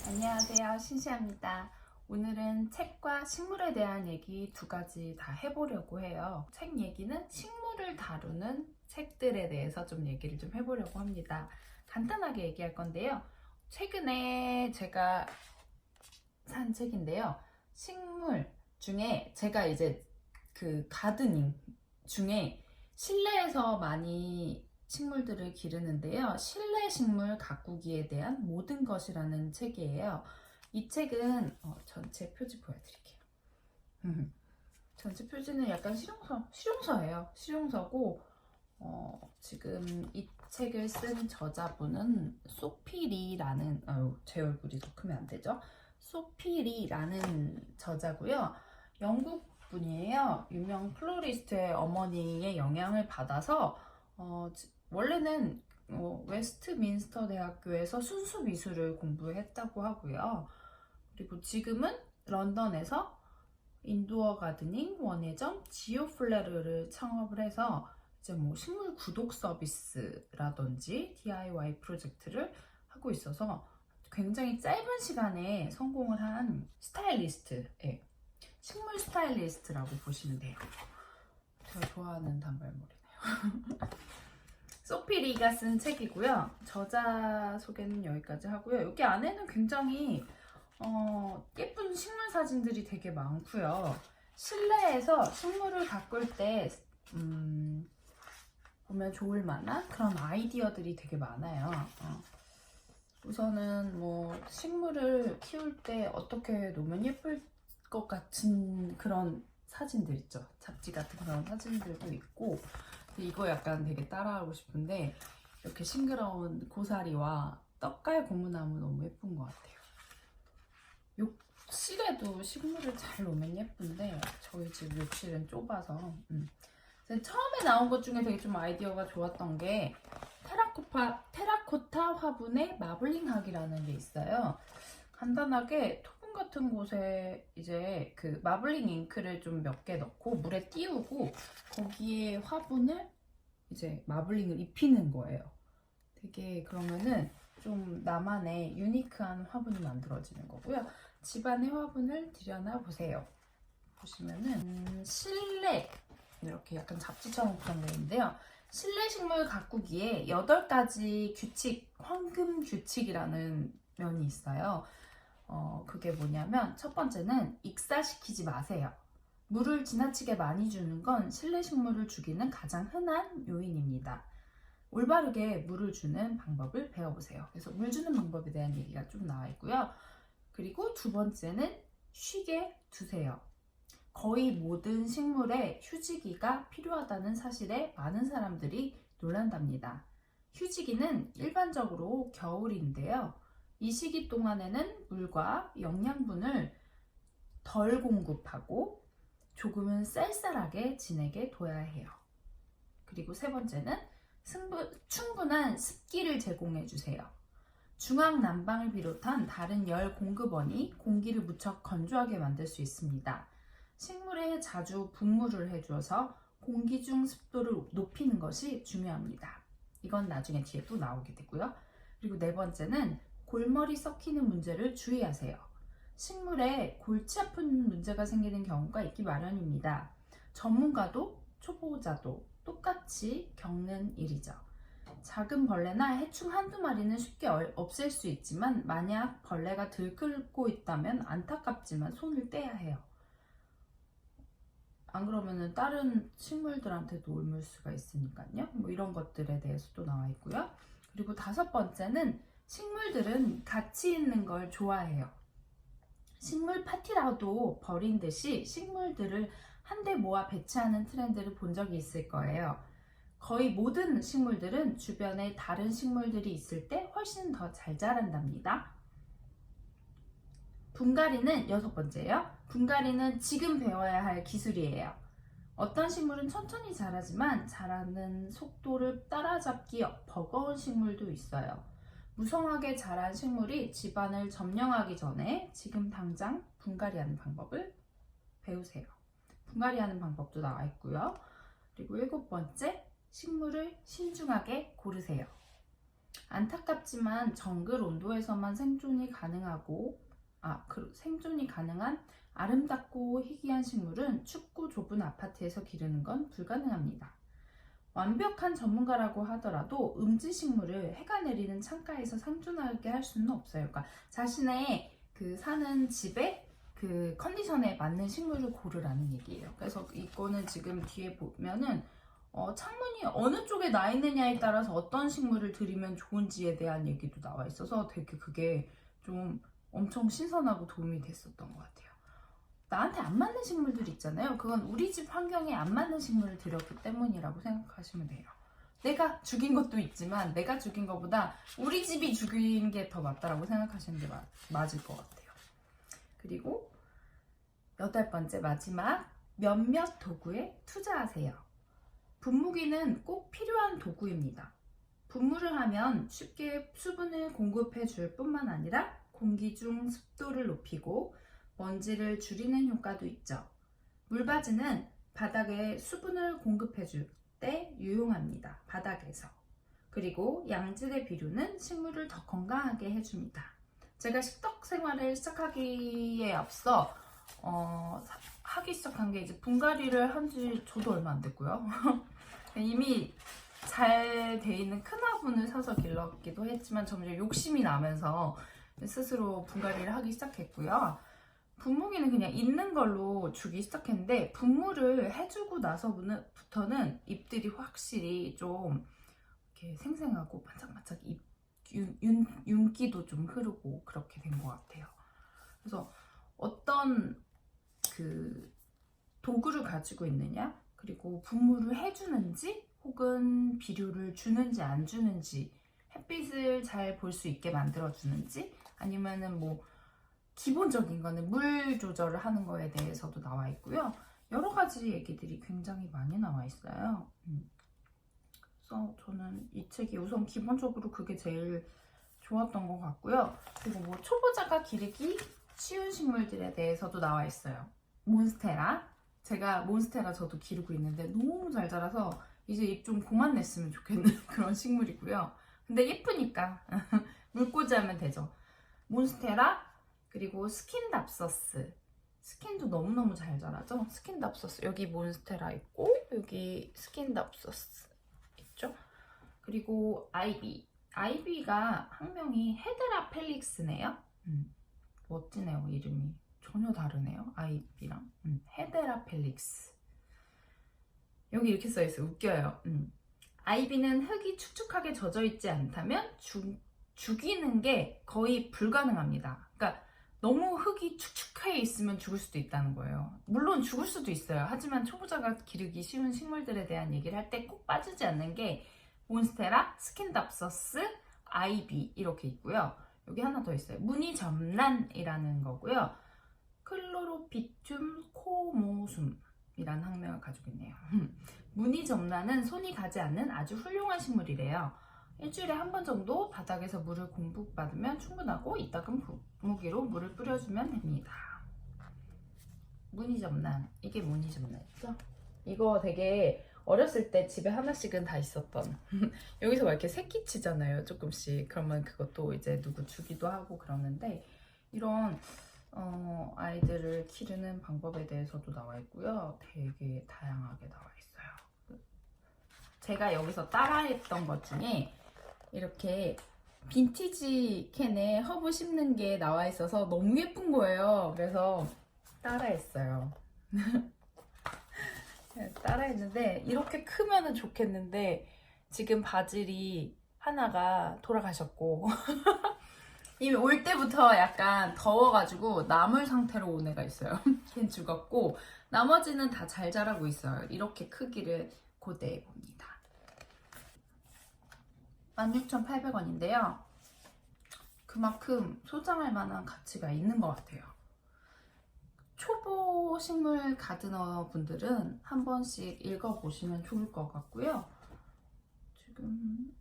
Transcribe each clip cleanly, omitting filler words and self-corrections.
안녕하세요, 신시아입니다. 오늘은 책과 식물에 대한 얘기 두 가지 다 해보려고 해요. 책 얘기는 식물을 다루는 책들에 대해서 좀 얘기를 좀 해보려고 합니다. 간단하게 얘기할 건데요. 최근에 제가 산 책인데요. 식물 중에 제가 이제 그 가드닝 중에 실내에서 많이 식물들을 기르는데요. 실내 식물 가꾸기에 대한 모든 것이라는 책이에요. 이 책은 전체 표지 보여드릴게요. 전체 표지는 약간 실용서예요. 실용서고 지금 이 책을 쓴 저자분은 소피리라는 제 얼굴이 더 크면 안 되죠? 소피리라는 저자고요. 영국 분이에요. 유명 플로리스트의 어머니의 영향을 받아서 원래는 웨스트민스터 대학교에서 순수 미술을 공부했다고 하고요. 그리고 지금은 런던에서 인도어 가드닝, 원예정, 지오플레르를 창업을 해서 이제 뭐 식물 구독 서비스라든지 DIY 프로젝트를 하고 있어서 굉장히 짧은 시간에 성공을 한 스타일리스트, 식물 스타일리스트라고 보시면 돼요. 제가 좋아하는 단발머리네요. 소피리가 쓴 책이고요. 저자 소개는 여기까지 하고요. 여기 안에는 굉장히 예쁜 식물 사진들이 되게 많고요. 실내에서 식물을 가꿀 때 보면 좋을 만한 그런 아이디어들이 되게 많아요. 우선은 뭐 식물을 키울 때 어떻게 놓으면 예쁠 것 같은 그런 사진들 있죠. 잡지 같은 그런 사진들도 있고, 이거 약간 되게 따라하고 싶은데 이렇게 싱그러운 고사리와 떡갈 고무나무 너무 예쁜 것 같아요. 욕실에도 식물을 잘 놓으면 예쁜데 저희 집 욕실은 좁아서 처음에 나온 것 중에 되게 좀 아이디어가 좋았던 게 테라코타 화분에 마블링하기라는 게 있어요. 간단하게 토분 같은 곳에 이제 그 마블링 잉크를 좀 몇 개 넣고 물에 띄우고 거기에 화분을 이제 마블링을 입히는 거예요. 되게 그러면은 좀 나만의 유니크한 화분이 만들어지는 거고요. 집안의 화분을 들여놔 보세요. 보시면은 실내 이렇게 약간 잡지처럼 구성되어 있는데요. 실내 식물 가꾸기에 8가지 규칙, 황금 규칙이라는 면이 있어요. 그게 뭐냐면 첫 번째는 익사시키지 마세요. 물을 지나치게 많이 주는 건 실내 식물을 죽이는 가장 흔한 요인입니다. 올바르게 물을 주는 방법을 배워보세요. 그래서 물 주는 방법에 대한 얘기가 좀 나와 있고요. 그리고 두 번째는 쉬게 두세요. 거의 모든 식물에 휴지기가 필요하다는 사실에 많은 사람들이 놀란답니다. 휴지기는 일반적으로 겨울인데요. 이 시기 동안에는 물과 영양분을 덜 공급하고 조금은 쌀쌀하게 지내게 둬야 해요. 그리고 세 번째는 충분한 습기를 제공해 주세요. 중앙 난방을 비롯한 다른 열 공급원이 공기를 무척 건조하게 만들 수 있습니다. 식물에 자주 분무를 해주어서 공기 중 습도를 높이는 것이 중요합니다. 이건 나중에 뒤에 또 나오게 되고요. 그리고 네 번째는 골머리 썩히는 문제를 주의하세요. 식물에 골치 아픈 문제가 생기는 경우가 있기 마련입니다. 전문가도 초보자도 똑같이 겪는 일이죠. 작은 벌레나 해충 한두 마리는 쉽게 없앨 수 있지만 만약 벌레가 들끓고 있다면 안타깝지만 손을 떼야 해요. 안 그러면은 다른 식물들한테도 옮을 수가 있으니까요. 뭐 이런 것들에 대해서도 나와 있고요. 그리고 다섯 번째는 식물들은 가치 있는 걸 좋아해요. 식물 파티라도 버린 듯이 식물들을 한데 모아 배치하는 트렌드를 본 적이 있을 거예요. 거의 모든 식물들은 주변에 다른 식물들이 있을 때 훨씬 더 잘 자란답니다. 분갈이는 여섯 번째예요. 분갈이는 지금 배워야 할 기술이에요. 어떤 식물은 천천히 자라지만 자라는 속도를 따라잡기 버거운 식물도 있어요. 무성하게 자란 식물이 집안을 점령하기 전에 지금 당장 분갈이하는 방법을 배우세요. 분갈이하는 방법도 나와 있고요. 그리고 일곱 번째, 식물을 신중하게 고르세요. 안타깝지만 정글 온도에서만 생존이 가능한 아름답고 희귀한 식물은 춥고 좁은 아파트에서 기르는 건 불가능합니다. 완벽한 전문가라고 하더라도 음지식물을 해가 내리는 창가에서 생존하게 할 수는 없어요. 그러니까 자신의 그 사는 집의 그 컨디션에 맞는 식물을 고르라는 얘기예요. 그래서 이거는 지금 뒤에 보면은 창문이 어느 쪽에 나 있느냐에 따라서 어떤 식물을 들이면 좋은지에 대한 얘기도 나와 있어서 되게 그게 좀 엄청 신선하고 도움이 됐었던 것 같아요. 나한테 안 맞는 식물들 있잖아요. 그건 우리 집 환경에 안 맞는 식물을 들였기 때문이라고 생각하시면 돼요. 내가 죽인 것도 있지만 내가 죽인 것보다 우리 집이 죽인 게 더 맞다라고 생각하시는 게 맞을 것 같아요. 그리고 8번째 마지막, 몇몇 도구에 투자하세요. 분무기는 꼭 필요한 도구입니다. 분무를 하면 쉽게 수분을 공급해 줄 뿐만 아니라 공기 중 습도를 높이고 먼지를 줄이는 효과도 있죠. 물바지는 바닥에 수분을 공급해 줄 때 유용합니다. 바닥에서. 그리고 양질의 비료는 식물을 더 건강하게 해줍니다. 제가 식덕 생활을 시작하기에 앞서 하기 시작한 게 이제 분갈이를 한 지 저도 얼마 안 됐고요. 이미 잘 돼 있는 큰 화분을 사서 길렀기도 했지만 점점 욕심이 나면서 스스로 분갈이를 하기 시작했고요. 분무기는 그냥 있는 걸로 주기 시작했는데 분무를 해주고 나서부터는 잎들이 확실히 좀 이렇게 생생하고 반짝반짝 윤기도 좀 흐르고 그렇게 된 것 같아요. 그래서 어떤 그 도구를 가지고 있느냐, 그리고 분무를 해주는지 혹은 비료를 주는지 안 주는지, 햇빛을 잘 볼 수 있게 만들어주는지, 아니면은 뭐 기본적인 거는 물 조절을 하는 거에 대해서도 나와 있고요. 여러 가지 얘기들이 굉장히 많이 나와 있어요. 그래서 저는 이 책이 우선 기본적으로 그게 제일 좋았던 것 같고요. 그리고 뭐 초보자가 기르기 쉬운 식물들에 대해서도 나와 있어요. 몬스테라. 제가 몬스테라 저도 기르고 있는데 너무 잘 자라서 이제 잎 좀 그만 냈으면 좋겠는 그런 식물이고요. 근데 예쁘니까 물꽂이 하면 되죠. 몬스테라, 그리고 스킨답서스. 스킨도 너무너무 잘 자라죠. 스킨답서스. 여기 몬스테라 있고 여기 스킨답서스 있죠. 그리고 아이비. 아이비가 학명이 헤드라펠릭스네요. 멋지네요, 이름이. 전혀 다르네요, 아이비랑. 헤드라펠릭스. 여기 이렇게 써있어요. 웃겨요. 아이비는 흙이 축축하게 젖어있지 않다면 죽이는 게 거의 불가능합니다. 그러니까 너무 흙이 축축해 있으면 죽을 수도 있다는 거예요. 물론 죽을 수도 있어요. 하지만 초보자가 기르기 쉬운 식물들에 대한 얘기를 할 때 꼭 빠지지 않는 게 몬스테라, 스킨답서스, 아이비 이렇게 있고요. 여기 하나 더 있어요. 무늬점란이라는 거고요. 클로로피툼 코모숨이라는 학명을 가지고 있네요. 무늬점란은 손이 가지 않는 아주 훌륭한 식물이래요. 일주일에 한 번 정도 바닥에서 물을 공급받으면 충분하고 이따금 분무기로 물을 뿌려주면 됩니다. 무늬점란. 이게 무늬점란이죠? 이거 되게 어렸을 때 집에 하나씩은 다 있었던 여기서 막 이렇게 새끼 치잖아요, 조금씩. 그러면 그것도 이제 누구 주기도 하고 그러는데 이런 아이들을 기르는 방법에 대해서도 나와 있고요. 되게 다양하게 나와 있어요. 제가 여기서 따라했던 것 중에 이렇게 빈티지 캔에 허브 심는 게 나와 있어서 너무 예쁜 거예요. 그래서 따라했어요. 따라했는데 이렇게 크면은 좋겠는데 지금 바질이 하나가 돌아가셨고 이미 올 때부터 약간 더워가지고 나물 상태로 온 애가 있어요. 걘 죽었고 나머지는 다 잘 자라고 있어요. 이렇게 크기를 고대해 봅니다. 16,800원인데요. 그만큼 소장할 만한 가치가 있는 것 같아요. 초보 식물 가드너 분들은 한 번씩 읽어보시면 좋을 것 같고요. 지금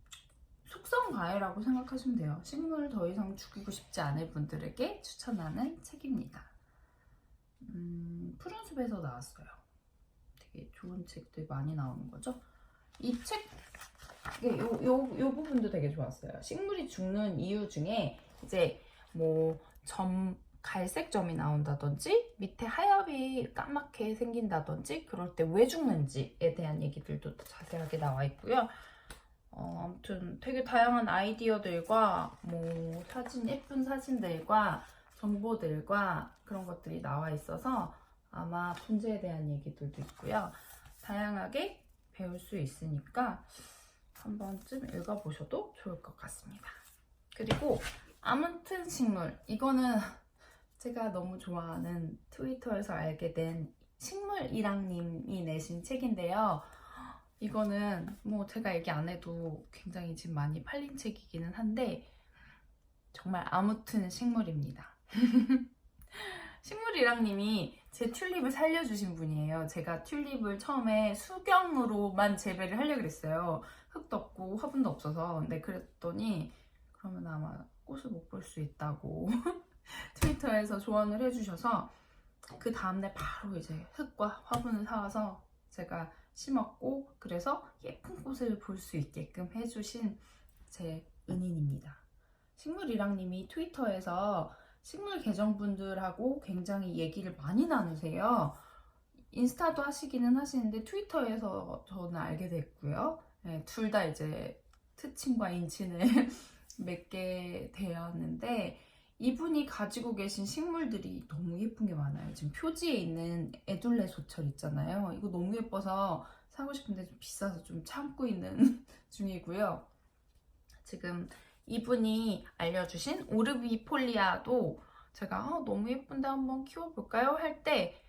속성 과외라고 생각하시면 돼요. 식물 더 이상 죽이고 싶지 않을 분들에게 추천하는 책입니다. 푸른 숲에서 나왔어요. 되게 좋은 책들 많이 나오는 거죠. 이 책 요 부분도 되게 좋았어요. 식물이 죽는 이유 중에 이제 뭐 갈색 점이 나온다든지 밑에 하엽이 까맣게 생긴다든지 그럴 때 왜 죽는지에 대한 얘기들도 자세하게 나와 있고요. 아무튼 되게 다양한 아이디어들과 뭐 예쁜 사진들과 정보들과 그런 것들이 나와 있어서 아마 분재에 대한 얘기들도 있고요. 다양하게 배울 수 있으니까 한 번쯤 읽어보셔도 좋을 것 같습니다. 그리고 아무튼 식물, 이거는 제가 너무 좋아하는 트위터에서 알게 된 식물이랑님이 내신 책인데요. 이거는 뭐 제가 얘기 안 해도 굉장히 지금 많이 팔린 책이기는 한데 정말 아무튼 식물입니다. 식물이랑님이 제 튤립을 살려주신 분이에요. 제가 튤립을 처음에 수경으로만 재배를 하려고 그랬어요. 흙도 없고 화분도 없어서. 근데 그랬더니 그러면 아마 꽃을 못 볼 수 있다고 트위터에서 조언을 해주셔서 그 다음날 바로 이제 흙과 화분을 사와서 제가 심었고 그래서 예쁜 꽃을 볼 수 있게끔 해주신 제 은인입니다. 식물이랑님이 트위터에서 식물 계정분들하고 굉장히 얘기를 많이 나누세요. 인스타도 하시기는 하시는데 트위터에서 저는 알게 됐고요. 네, 둘 다 이제 트친과 인친을 맺게 되었는데 이분이 가지고 계신 식물들이 너무 예쁜 게 많아요. 지금 표지에 있는 에둘레 소철 있잖아요. 이거 너무 예뻐서 사고 싶은데 좀 비싸서 좀 참고 있는 중이고요. 지금 이분이 알려주신 오르비폴리아도 제가 너무 예쁜데 한번 키워볼까요? 할 때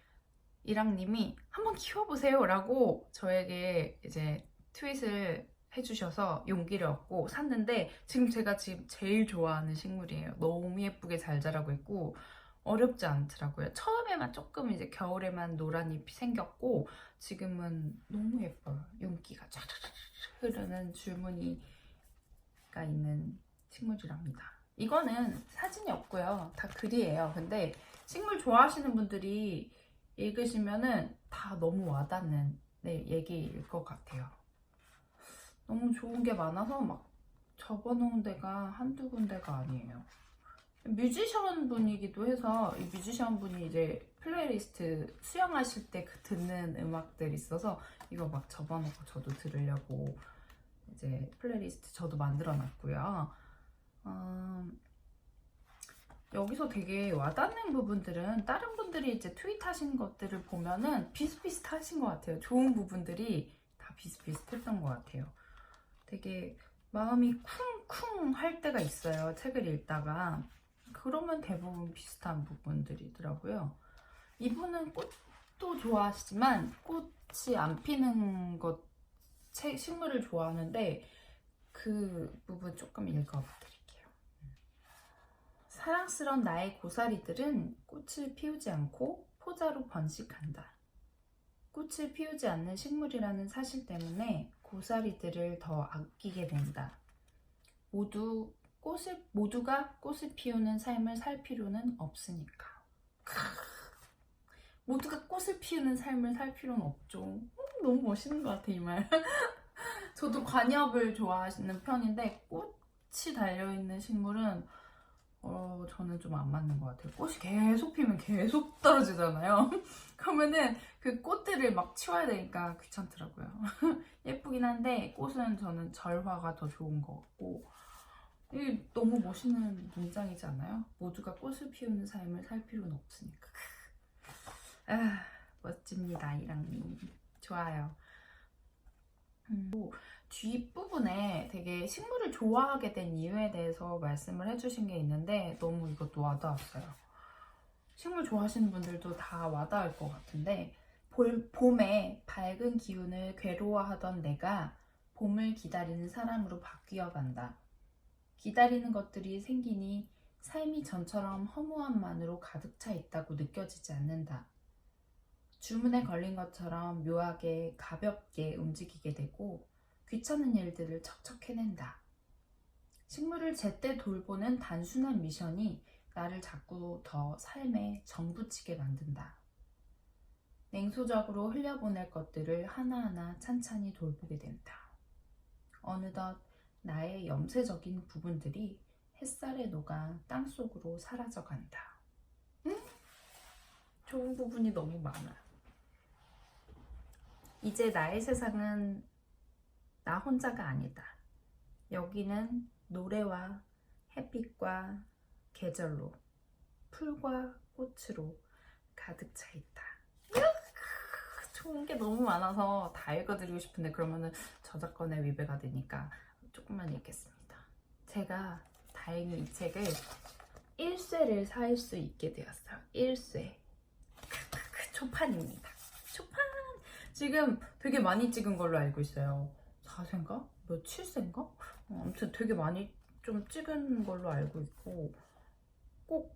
이랑님이 한번 키워보세요 라고 저에게 이제 트윗을 해주셔서 용기를 얻고 샀는데 지금 제가 제일 좋아하는 식물이에요. 너무 예쁘게 잘 자라고 있고 어렵지 않더라고요. 처음에만 조금 이제 겨울에만 노란 잎이 생겼고 지금은 너무 예뻐요. 윤기가 쫙쫙 흐르는 줄무늬가 있는 식물이랍니다. 이거는 사진이 없고요. 다 글이에요. 근데 식물 좋아하시는 분들이 읽으시면은 다 너무 와닿는 얘기일 것 같아요. 너무 좋은 게 많아서 막 접어놓은 데가 한두 군데가 아니에요. 뮤지션 분이기도 해서 이 뮤지션 분이 이제 플레이리스트 수영하실 때 듣는 음악들 있어서 이거 막 접어놓고 저도 들으려고 이제 플레이리스트 저도 만들어 놨고요. 여기서 되게 와닿는 부분들은 다른 분들이 이제 트윗하신 것들을 보면은 비슷비슷하신 것 같아요. 좋은 부분들이 다 비슷비슷했던 것 같아요. 되게 마음이 쿵쿵 할 때가 있어요. 책을 읽다가. 그러면 대부분 비슷한 부분들이더라고요. 이분은 꽃도 좋아하시지만 꽃이 안 피는 식물을 좋아하는데 그 부분 조금 읽어드릴게요. 사랑스런 나의 고사리들은 꽃을 피우지 않고 포자로 번식한다. 꽃을 피우지 않는 식물이라는 사실 때문에 고사리들을 더 아끼게 된다. 모두가 꽃을 피우는 삶을 살 필요는 없으니까. 모두가 꽃을 피우는 삶을 살 필요는 없죠. 너무 멋있는 것 같아, 이 말. 저도 관엽을 좋아하시는 편인데 꽃이 달려있는 식물은 저는 좀 안 맞는 것 같아요. 꽃이 계속 피면 계속 떨어지잖아요. 그러면은 그 꽃들을 막 치워야 되니까 귀찮더라고요. 예쁘긴 한데 꽃은 저는 절화가 더 좋은 것 같고 이게 너무 멋있는 문장이지 않아요? 모두가 꽃을 피우는 삶을 살 필요는 없으니까. 멋집니다, 이랑님. 좋아요. 뒷부분에 되게 식물을 좋아하게 된 이유에 대해서 말씀을 해주신 게 있는데 너무 이것도 와닿았어요. 식물 좋아하시는 분들도 다 와닿을 것 같은데 봄에 밝은 기운을 괴로워하던 내가 봄을 기다리는 사람으로 바뀌어 간다. 기다리는 것들이 생기니 삶이 전처럼 허무함만으로 가득 차 있다고 느껴지지 않는다. 주문에 걸린 것처럼 묘하게 가볍게 움직이게 되고 귀찮은 일들을 척척 해낸다. 식물을 제때 돌보는 단순한 미션이 나를 자꾸 더 삶에 정붙이게 만든다. 냉소적으로 흘려보낼 것들을 하나하나 찬찬히 돌보게 된다. 어느덧 나의 염세적인 부분들이 햇살에 녹아 땅속으로 사라져간다. 좋은 부분이 너무 많아. 이제 나의 세상은 나 혼자가 아니다. 여기는 노래와 햇빛과 계절로, 풀과 꽃으로 가득 차 있다. 좋은 게 너무 많아서 다 읽어드리고 싶은데 그러면은 저작권에 위배가 되니까 조금만 읽겠습니다. 제가 다행히 이 책을 1쇄를 살 수 있게 되었어요. 1쇄. 초판입니다. 초판! 지금 되게 많이 찍은 걸로 알고 있어요. 4쇄인가? 뭐 7쇄인가? 아무튼 되게 많이 좀 찍은 걸로 알고 있고, 꼭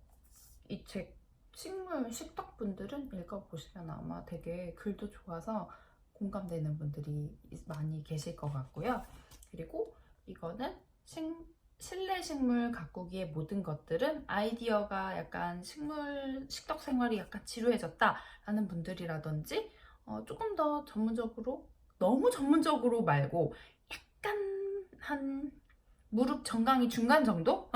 이 책 식물 식덕분들은 읽어보시면 아마 되게 글도 좋아서 공감되는 분들이 많이 계실 것 같고요. 그리고 이거는 실내 식물 가꾸기의 모든 것들은 아이디어가 약간 식덕 생활이 약간 지루해졌다 라는 분들이라든지 조금 더 전문적으로, 너무 전문적으로 말고 약간 한 무릎 정강이 중간 정도?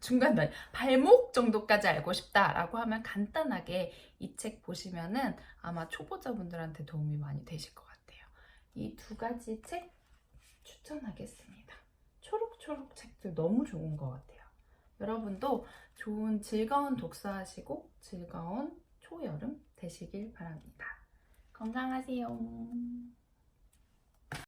중간 날 발목 정도까지 알고 싶다라고 하면 간단하게 이 책 보시면은 아마 초보자분들한테 도움이 많이 되실 것 같아요. 이 두 가지 책 추천하겠습니다. 초록초록 책들 너무 좋은 것 같아요. 여러분도 좋은 즐거운 독서하시고 즐거운 초여름 되시길 바랍니다. 건강하세요.